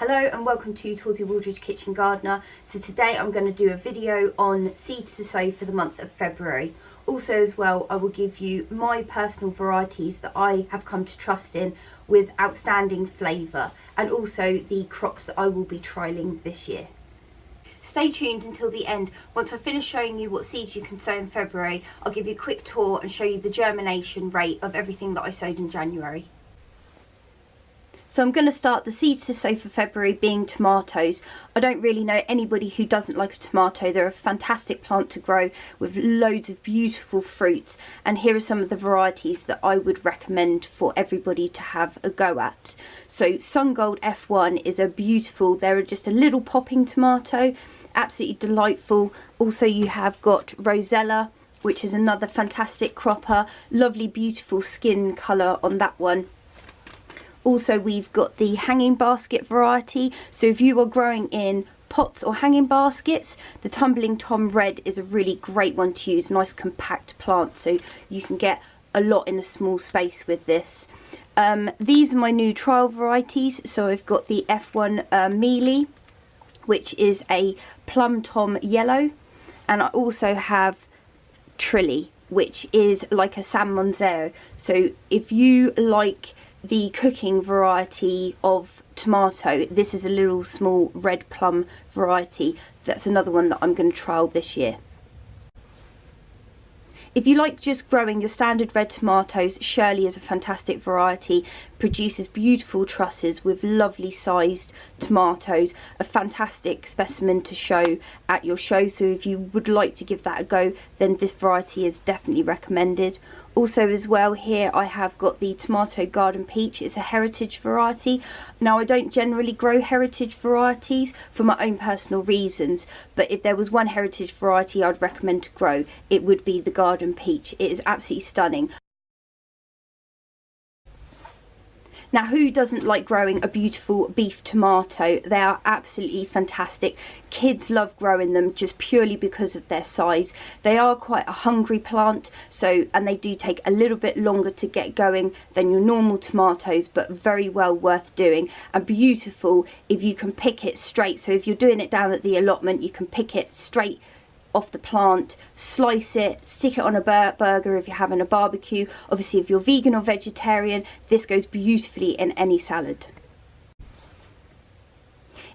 Hello and welcome to Torsey Waldridge Kitchen Gardener. So today I'm going to do a video on seeds to sow for the month of February. Also as well, I will give you my personal varieties that I have come to trust in with outstanding flavour, and also the crops that I will be trialling this year. Stay tuned until the end. Once I finish showing you what seeds you can sow in February, I'll give you a quick tour and show you the germination rate of everything that I sowed in January. So I'm going to start the seeds to sow for February being tomatoes. I don't really know anybody who doesn't like a tomato. They're a fantastic plant to grow with loads of beautiful fruits. And here are some of the varieties that I would recommend for everybody to have a go at. So Sun Gold F1 is a beautiful, they're just a little popping tomato, absolutely delightful. Also you have got Rosella, which is another fantastic cropper, lovely beautiful skin colour on that one. Also we've got the hanging basket variety, so if you are growing in pots or hanging baskets, the Tumbling Tom Red is a really great one to use, nice compact plant, so you can get a lot in a small space with this. These are my new trial varieties, so I've got the F1 Mealy, which is a Plum Tom Yellow, and I also have Trilly, which is like a San Monzeo. So if you like the cooking variety of tomato, this is a little small red plum variety. That's another one that I'm going to trial this year. If you like just growing your standard red tomatoes, Shirley is a fantastic variety, produces beautiful trusses with lovely sized tomatoes, a fantastic specimen to show at your show, so if you would like to give that a go, then this variety is definitely recommended. Also as well, here I have got the Tomato Garden Peach. It's a heritage variety. Now I don't generally grow heritage varieties for my own personal reasons, but if there was one heritage variety I'd recommend to grow, it would be the Garden Peach. It is absolutely stunning. Now who doesn't like growing a beautiful beef tomato? They are absolutely fantastic. Kids love growing them just purely because of their size. They are quite a hungry plant, and they do take a little bit longer to get going than your normal tomatoes, but very well worth doing and beautiful if you can pick it straight. So if you're doing it down at the allotment, you can pick it straight off the plant, slice it, stick it on a burger if you're having a barbecue. Obviously if you're vegan or vegetarian, this goes beautifully in any salad.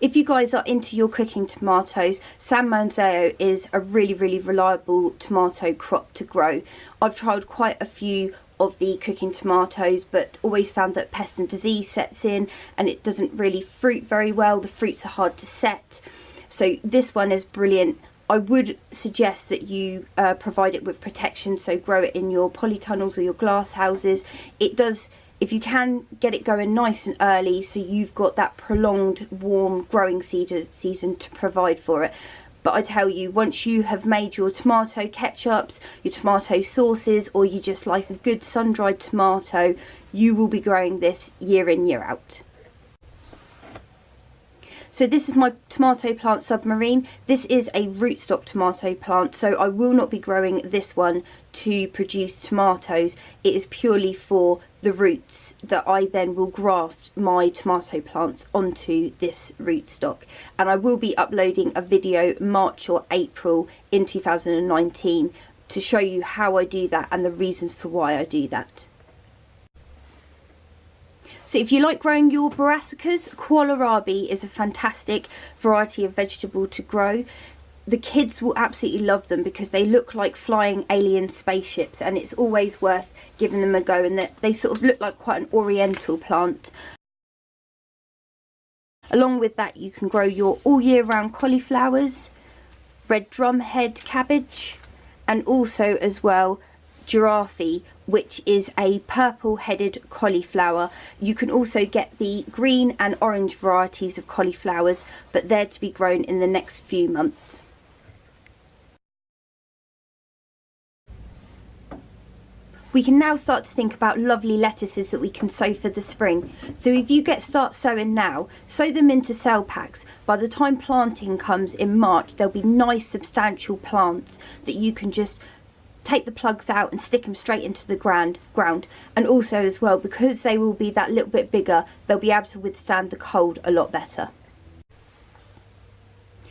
If you guys are into your cooking tomatoes, San Monzeo is a really reliable tomato crop to grow. I've tried quite a few of the cooking tomatoes, but always found that pest and disease sets in and it doesn't really fruit very well. The fruits are hard to set, so this one is brilliant. I would suggest that you provide it with protection, so grow it in your polytunnels or your glass houses. It does, if you can get it going nice and early, so you've got that prolonged warm growing season to provide for it. But I tell you, once you have made your tomato ketchups, your tomato sauces, or you just like a good sun-dried tomato, you will be growing this year in, year out. So this is my tomato plant Submarine. This is a rootstock tomato plant, so I will not be growing this one to produce tomatoes. It is purely for the roots that I then will graft my tomato plants onto this rootstock. And I will be uploading a video March or April in 2019 to show you how I do that and the reasons for why I do that. So if you like growing your brassicas, kohlrabi is a fantastic variety of vegetable to grow. The kids will absolutely love them because they look like flying alien spaceships, and it's always worth giving them a go, and they sort of look like quite an oriental plant. Along with that, you can grow your all year round cauliflowers, red drumhead cabbage, and also as well giraffe, which is a purple-headed cauliflower. You can also get the green and orange varieties of cauliflowers, but they're to be grown in the next few months. We can now start to think about lovely lettuces that we can sow for the spring. So if you start sowing now, sow them into cell packs. By the time planting comes in March, there'll be nice substantial plants that you can just take the plugs out and stick them straight into the ground. And also as well, because they will be that little bit bigger, they'll be able to withstand the cold a lot better.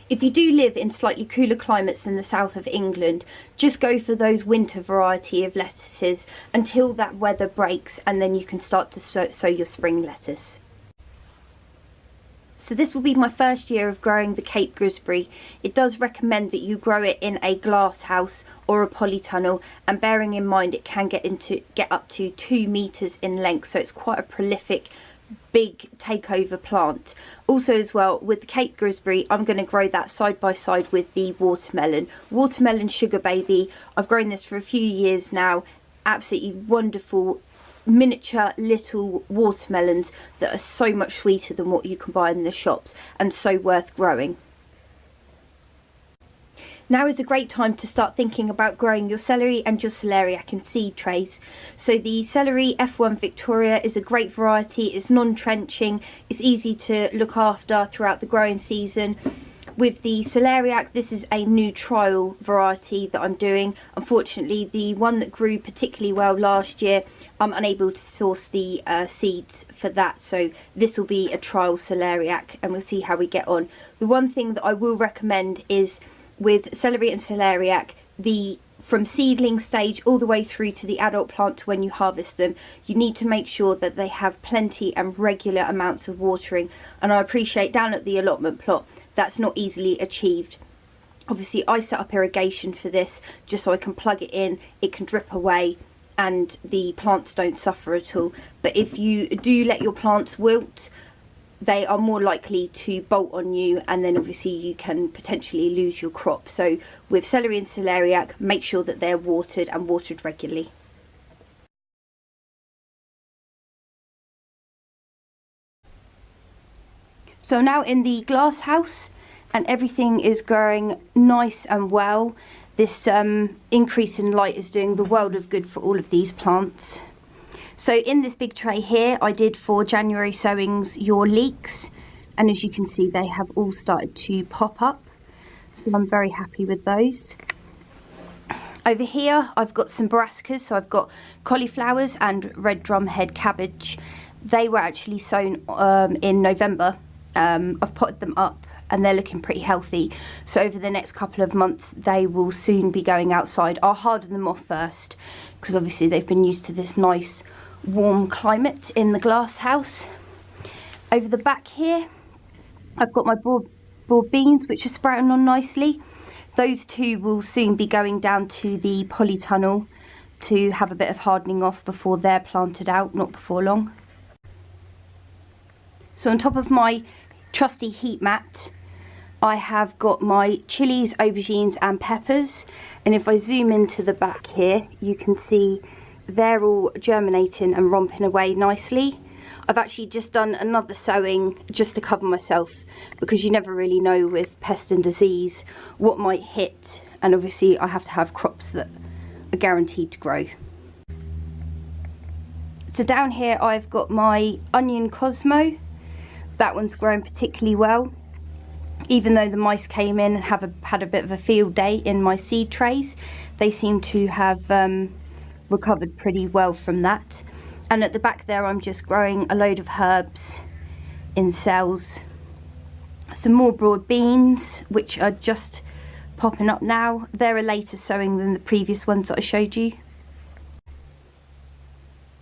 If you do live in slightly cooler climates than the south of England, just go for those winter variety of lettuces until that weather breaks, and then you can start to sow your spring lettuce. So this will be my first year of growing the Cape gooseberry. It does recommend that you grow it in a glass house or a polytunnel, and bearing in mind it can get up to 2 meters in length, so it's quite a prolific big takeover plant. Also as well, with the Cape gooseberry, I'm going to grow that side by side with the watermelon sugar baby. I've grown this for a few years now. Absolutely wonderful miniature little watermelons that are so much sweeter than what you can buy in the shops, and so worth growing. Now is a great time to start thinking about growing your celery and your celeriac in seed trays. So the celery F1 Victoria is a great variety. It's non-trenching, it's easy to look after throughout the growing season. With the celeriac, this is a new trial variety that I'm doing. Unfortunately, the one that grew particularly well last year, I'm unable to source the seeds for that, so this will be a trial celeriac and we'll see how we get on. The one thing that I will recommend is, with celery and celeriac, from seedling stage all the way through to the adult plant to when you harvest them, you need to make sure that they have plenty and regular amounts of watering. And I appreciate down at the allotment plot, that's not easily achieved. Obviously I set up irrigation for this just so I can plug it in, it can drip away and the plants don't suffer at all. But if you do let your plants wilt, they are more likely to bolt on you, and then obviously you can potentially lose your crop. So with celery and celeriac, make sure that they're watered and watered regularly. So now in the glass house, and everything is growing nice and well. This increase in light is doing the world of good for all of these plants. So in this big tray here, I did for January sowings your leeks, and as you can see, they have all started to pop up. So I'm very happy with those. Over here, I've got some brassicas, so I've got cauliflowers and red drumhead cabbage. They were actually sown in November. I've potted them up and they're looking pretty healthy. So over the next couple of months, they will soon be going outside. I'll harden them off first, because obviously they've been used to this nice warm climate in the glass house. Over the back here, I've got my broad beans, which are sprouting on nicely. Those two will soon be going down to the polytunnel to have a bit of hardening off before they're planted out, not before long. So on top of my trusty heat mat, I have got my chilies, aubergines and peppers, and if I zoom into the back here, you can see they're all germinating and romping away nicely. I've actually just done another sowing just to cover myself, because you never really know with pest and disease what might hit, and obviously I have to have crops that are guaranteed to grow. So down here I've got my onion Cosmo. That one's grown particularly well, even though the mice came in and had a bit of a field day in my seed trays. They seem to have recovered pretty well from that. And at the back there, I'm just growing a load of herbs in cells. Some more broad beans, which are just popping up now. They're a later sowing than the previous ones that I showed you.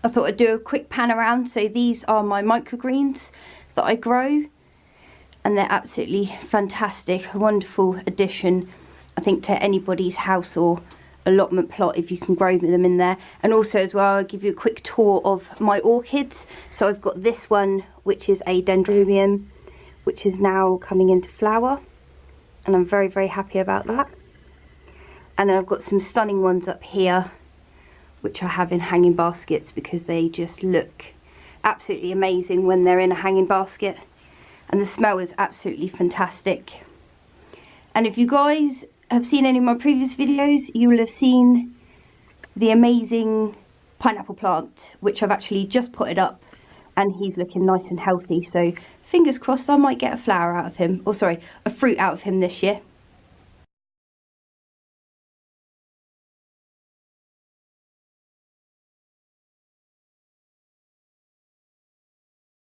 I thought I'd do a quick pan around. So these are my microgreens that I grow, and they're absolutely fantastic. A wonderful addition, I think, to anybody's house or allotment plot if you can grow them in there. And also as well, I'll give you a quick tour of my orchids. So I've got this one, which is a dendrobium, which is now coming into flower, and I'm very, very happy about that. And then I've got some stunning ones up here, which I have in hanging baskets, because they just look absolutely amazing when they're in a hanging basket, and the smell is absolutely fantastic. And if you guys have seen any of my previous videos, you will have seen the amazing pineapple plant, which I've actually just potted up, and he's looking nice and healthy. So fingers crossed I might get a flower out of him, or sorry, a fruit out of him this year.